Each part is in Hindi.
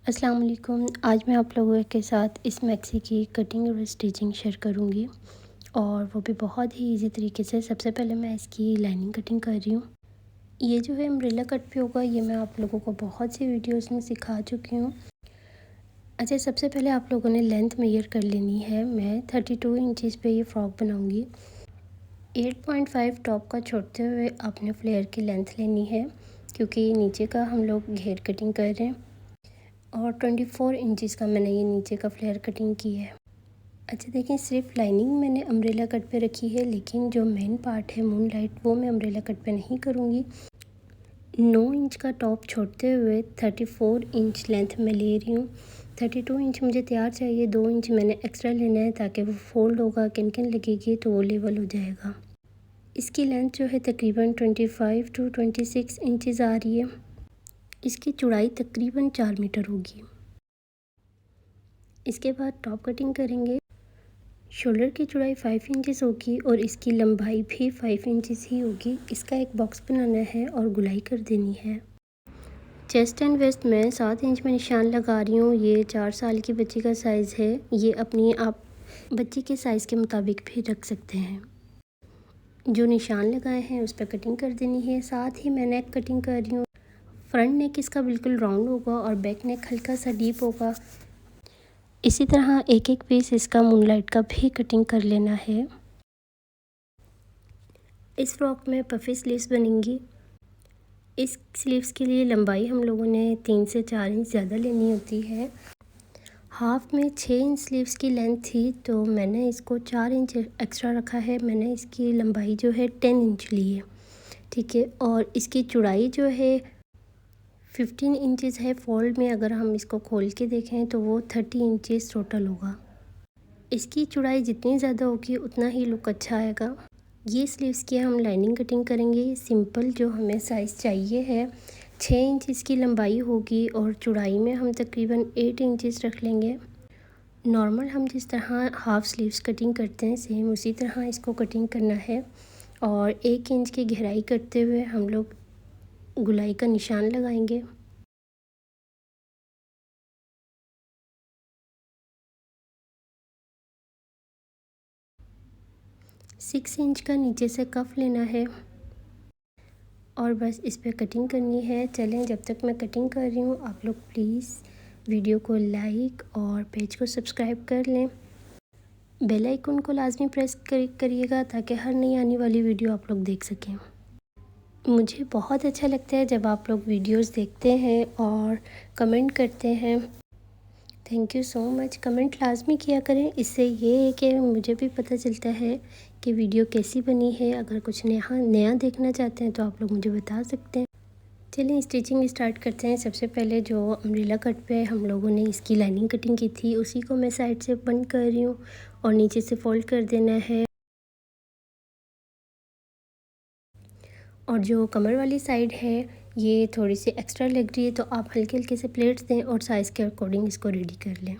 अस्सलाम वालेकुम। आज मैं आप लोगों के साथ इस मैक्सी की कटिंग और स्टिचिंग शेयर करूंगी और वो भी बहुत ही इजी तरीके से। सबसे पहले मैं इसकी लाइनिंग कटिंग कर रही हूँ। ये जो है अम्ब्रेला कट पे होगा, ये मैं आप लोगों को बहुत सी वीडियोस में सिखा चुकी हूँ। अच्छा, सबसे पहले आप लोगों ने लेंथ मेजर कर लेनी है। मैं 32 इंचज़ पे ये फ़्रॉक बनाऊँगी। 8.5 टॉप का छोड़ते हुए आपने फ्लेयर की लेंथ लेनी है, क्योंकि नीचे का हम लोग घेर कटिंग कर रहे हैं। और 24 इंचज़ का मैंने ये नीचे का फ्लेयर कटिंग की है। अच्छा देखिए, सिर्फ लाइनिंग मैंने अम्ब्रेला कट पे रखी है, लेकिन जो मेन पार्ट है मून लाइट वो मैं अम्ब्रेला कट पे नहीं करूँगी। 9 इंच का टॉप छोड़ते हुए 34 इंच लेंथ में ले रही हूँ। 32 इंच मुझे तैयार चाहिए, 2 इंच मैंने एक्स्ट्रा लेना है ताकि वो फोल्ड होगा, किन किन लगेगी तो वो लेवल हो जाएगा। इसकी लेंथ जो है तकरीबन 25 टू 26 इंचज़ आ रही है। इसकी चौड़ाई तकरीबन 4 मीटर होगी। इसके बाद टॉप कटिंग करेंगे। शोल्डर की चौड़ाई 5 इंचज़ होगी और इसकी लंबाई भी 5 इंचज़ ही होगी। इसका एक बॉक्स बनाना है और गुलाई कर देनी है। चेस्ट एंड वेस्ट में 7 इंच में निशान लगा रही हूँ। ये 4 साल की बच्ची का साइज़ है। ये अपनी आप बच्ची के साइज़ के मुताबिक भी रख सकते हैं। जो निशान लगाए हैं उस पर कटिंग कर देनी है। साथ ही मैं नेक कटिंग कर रही हूँ। फ्रंट नेक इसका बिल्कुल राउंड होगा और बैक नेक हल्का सा डीप होगा। इसी तरह एक एक पीस इसका मूनलाइट का भी कटिंग कर लेना है। इस फ्रॉक में पफ़ी स्लीव्स बनेंगी। इस स्लीव्स के लिए लंबाई हम लोगों ने 3 से 4 इंच ज़्यादा लेनी होती है। हाफ में 6 इंच स्लीव्स की लेंथ थी, तो मैंने इसको 4 इंच एक्स्ट्रा रखा है। मैंने इसकी लंबाई जो है 10 इंच ली है, ठीक है। और इसकी चौड़ाई जो है 15 इंचज़ है। फोल्ड में अगर हम इसको खोल के देखें तो वो 30 इंचज़ टोटल होगा। इसकी चौड़ाई जितनी ज़्यादा होगी उतना ही लुक अच्छा आएगा। ये स्लीव्स की हम लाइनिंग कटिंग करेंगे। सिंपल जो हमें साइज़ चाहिए है 6 इंच इसकी लंबाई होगी और चौड़ाई में हम तकरीबन 8 इंचज़ रख लेंगे। नॉर्मल हम जिस तरह हाफ़ स्लीव्स कटिंग करते हैं सेम उसी तरह इसको कटिंग करना है। और 1 इंच की गहराई करते हुए हम लोग गुलाई का निशान लगाएंगे। 6 इंच का नीचे से कफ लेना है और बस इस पे कटिंग करनी है। चलें, जब तक मैं कटिंग कर रही हूँ आप लोग प्लीज़ वीडियो को लाइक और पेज को सब्सक्राइब कर लें। बेल आइकन को लाजमी प्रेस करिएगा ताकि हर नई आने वाली वीडियो आप लोग देख सकें। मुझे बहुत अच्छा लगता है जब आप लोग वीडियोस देखते हैं और कमेंट करते हैं। Thank you so much. Comment लाजमी किया करें, इससे ये है कि मुझे भी पता चलता है कि वीडियो कैसी बनी है। अगर कुछ नया देखना चाहते हैं तो आप लोग मुझे बता सकते हैं। चलिए स्टिचिंग स्टार्ट करते हैं। सबसे पहले जो अम्ब्रेला कट पे हम लोगों ने इसकी लाइनिंग कटिंग की थी उसी को मैं साइड से बंद कर रही हूँ और नीचे से फोल्ड कर देना है। और जो कमर वाली साइड है ये थोड़ी सी एक्स्ट्रा लग रही है, तो आप हल्के हल्के से प्लेट्स दें और साइज़ के अकॉर्डिंग इसको रेडी कर लें।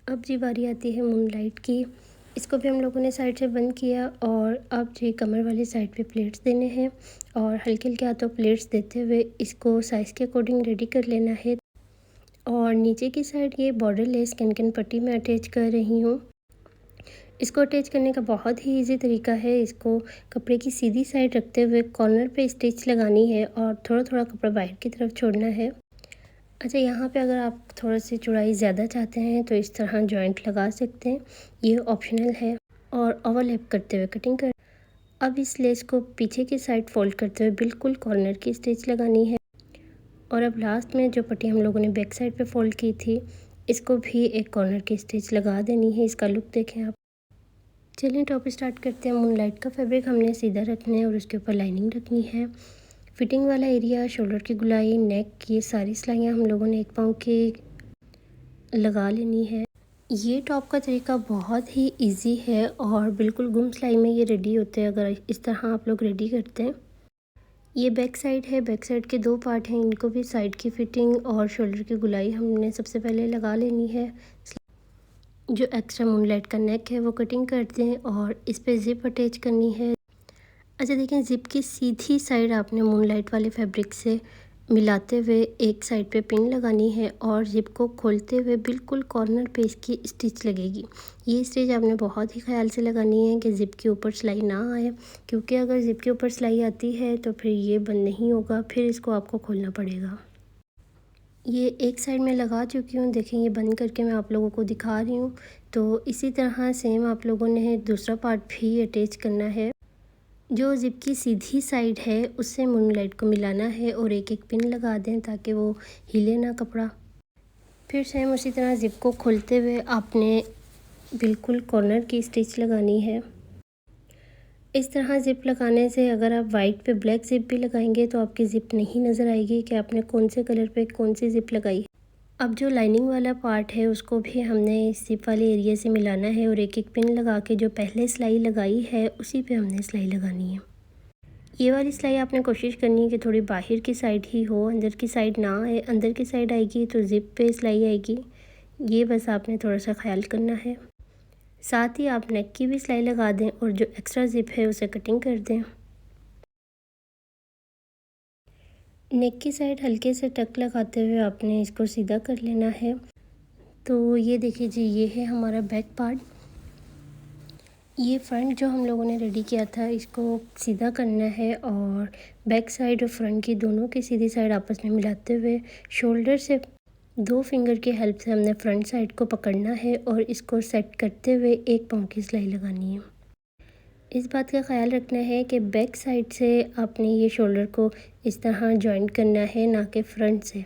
अब जी बारी आती है मूनलाइट की। इसको भी हम लोगों ने साइड से बंद किया और अब जी कमर वाली साइड पे प्लेट्स देने हैं और हल्के हल्के हाथों प्लेट्स देते हुए इसको साइज़ के अकॉर्डिंग रेडी कर लेना है। और नीचे की साइड ये बॉर्डर लेस कैन पट्टी में अटैच कर रही हूँ। इसको अटैच करने का बहुत ही इजी तरीका है। इसको कपड़े की सीधी साइड रखते हुए कॉर्नर पे स्टिच लगानी है और थोड़ा थोड़ा कपड़ा बाहर की तरफ छोड़ना है। अच्छा, यहाँ पे अगर आप थोड़ा सी चौड़ाई ज़्यादा चाहते हैं तो इस तरह जॉइंट लगा सकते हैं, ये ऑप्शनल है। और ओवरलैप करते हुए कटिंग कर। अब इस लेस को पीछे की साइड फोल्ड करते हुए बिल्कुल कॉर्नर की स्टिच लगानी है। और अब लास्ट में जो पट्टी हम लोगों ने बैक साइड पे फोल्ड की थी इसको भी एक कॉर्नर की स्टिच लगा देनी है। इसका लुक देखें आप। चलिए टॉप स्टार्ट करते हैं। मूनलाइट का फैब्रिक हमने सीधा रखना है और उसके ऊपर लाइनिंग रखनी है। फिटिंग वाला एरिया, शोल्डर की गुलाई, नेक, ये सारी सिलाइयाँ हम लोगों ने 1 पाँव की लगा लेनी है। ये टॉप का तरीका बहुत ही इजी है और बिल्कुल गुम सिलाई में ये रेडी होते हैं अगर इस तरह आप लोग रेडी करते हैं। ये बैक साइड है। बैक साइड के 2 पार्ट हैं, इनको भी साइड की फिटिंग और शोल्डर की गुलाई हमने सबसे पहले लगा लेनी है। जो एक्स्ट्रा मूनलाइट का नेक है वो कटिंग करते हैं और इस पे ज़िप अटैच करनी है। अच्छा देखें, ज़िप की सीधी साइड आपने मूनलाइट वाले फैब्रिक से मिलाते हुए एक साइड पे पिन लगानी है और ज़िप को खोलते हुए बिल्कुल कॉर्नर पे इसकी स्टिच लगेगी। ये स्टिच आपने बहुत ही ख्याल से लगानी है कि ज़िप के ऊपर सिलाई ना आए, क्योंकि अगर ज़िप के ऊपर सिलाई आती है तो फिर ये बंद नहीं होगा, फिर इसको आपको खोलना पड़ेगा। ये एक साइड में लगा चुकी हूँ, देखें ये बंद करके मैं आप लोगों को दिखा रही हूँ। तो इसी तरह सेम आप लोगों ने दूसरा पार्ट भी अटैच करना है। जो ज़िप की सीधी साइड है उससे मूनलाइट को मिलाना है और एक एक पिन लगा दें ताकि वो हिले ना कपड़ा। फिर सेम उसी तरह ज़िप को खोलते हुए आपने बिल्कुल कॉर्नर की स्टिच लगानी है। इस तरह ज़िप लगाने से अगर आप वाइट पे ब्लैक ज़िप भी लगाएंगे तो आपकी ज़िप नहीं नज़र आएगी कि आपने कौन से कलर पे कौन सी ज़िप लगाई। अब जो लाइनिंग वाला पार्ट है उसको भी हमने इस ज़िप वाले एरिया से मिलाना है और एक एक पिन लगा के जो पहले सिलाई लगाई है उसी पे हमने सिलाई लगानी है। ये वाली सिलाई आपने कोशिश करनी है कि थोड़ी बाहर की साइड ही हो, अंदर की साइड ना आए। अंदर की साइड आएगी तो ज़िप पे सिलाई आएगी, ये बस आपने थोड़ा सा ख्याल करना है। साथ ही आप नेक की भी सिलाई लगा दें और जो एक्स्ट्रा ज़िप है उसे कटिंग कर दें। नेक की साइड हल्के से टक लगाते हुए आपने इसको सीधा कर लेना है। तो ये देखिए जी, ये है हमारा बैक पार्ट। ये फ्रंट जो हम लोगों ने रेडी किया था इसको सीधा करना है और बैक साइड और फ्रंट की दोनों की सीधी साइड आपस में मिलाते हुए शोल्डर से 2 फिंगर की हेल्प से हमने फ्रंट साइड को पकड़ना है और इसको सेट करते हुए 1 पाँव की सिलाई लगानी है। इस बात का ख्याल रखना है कि बैक साइड से आपने ये शोल्डर को इस तरह जॉइंट करना है, ना कि फ्रंट से।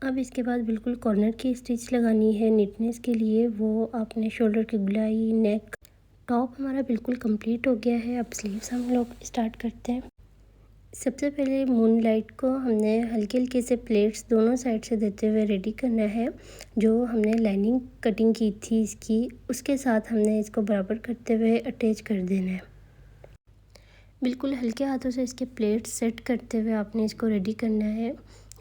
अब इसके बाद बिल्कुल कॉर्नर की स्टिच लगानी है नीटनेस के लिए। वो आपने शोल्डर की गुलाई, नेक, टॉप हमारा बिल्कुल कंप्लीट हो गया है। अब स्लीव्स हम लोग स्टार्ट करते हैं। सबसे पहले मूनलाइट को हमने हल्के हल्के से प्लेट्स दोनों साइड से देते हुए रेडी करना है। जो हमने लाइनिंग कटिंग की थी इसकी, उसके साथ हमने इसको बराबर करते हुए अटैच कर देना है। बिल्कुल हल्के हाथों से इसके प्लेट्स सेट करते हुए आपने इसको रेडी करना है।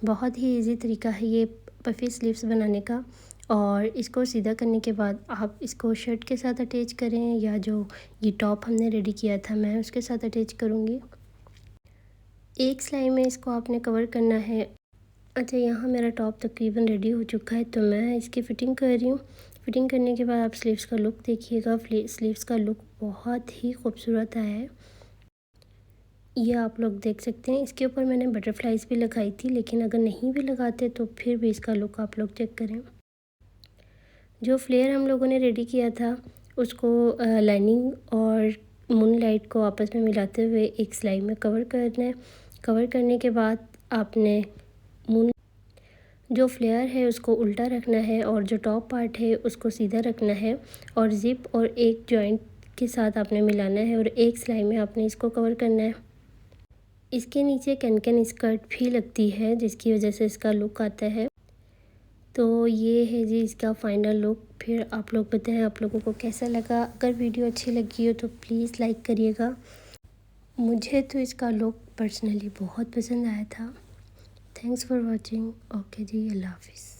बहुत ही इजी तरीका है ये पफ़ी स्लीव्स बनाने का। और इसको सीधा करने के बाद आप इसको शर्ट के साथ अटैच करें या जो ये टॉप हमने रेडी किया था मैं उसके साथ अटैच करूँगी। एक सिलाई में इसको आपने कवर करना है। अच्छा, यहाँ मेरा टॉप तकरीबन रेडी हो चुका है तो मैं इसकी फ़िटिंग कर रही हूँ। फ़िटिंग करने के बाद आप स्लीव्स का लुक देखिएगा। स्लीव्स का लुक बहुत ही खूबसूरत आया है, ये आप लोग देख सकते हैं। इसके ऊपर मैंने बटरफ्लाइज़ भी लगाई थी, लेकिन अगर नहीं भी लगाते तो फिर भी इसका लुक आप लोग चेक करें। जो फ्लेयर हम लोगों ने रेडी किया था उसको लाइनिंग और मूनलाइट को आपस में मिलाते हुए एक सिलाई में कवर करना है। कवर करने के बाद आपने मून जो फ्लेयर है उसको उल्टा रखना है और जो टॉप पार्ट है उसको सीधा रखना है और ज़िप और एक जॉइंट के साथ आपने मिलाना है और एक सिलाई में आपने इसको कवर करना है। इसके नीचे कैन स्कर्ट भी लगती है जिसकी वजह से इसका लुक आता है। तो ये है जी इसका फाइनल लुक। फिर आप लोग बताएं आप लोगों को कैसा लगा। अगर वीडियो अच्छी लगी हो तो प्लीज़ लाइक करिएगा। मुझे तो इसका लुक पर्सनली बहुत पसंद आया था। Thanks for watching. ओके जी, अल्लाह हाफिज़।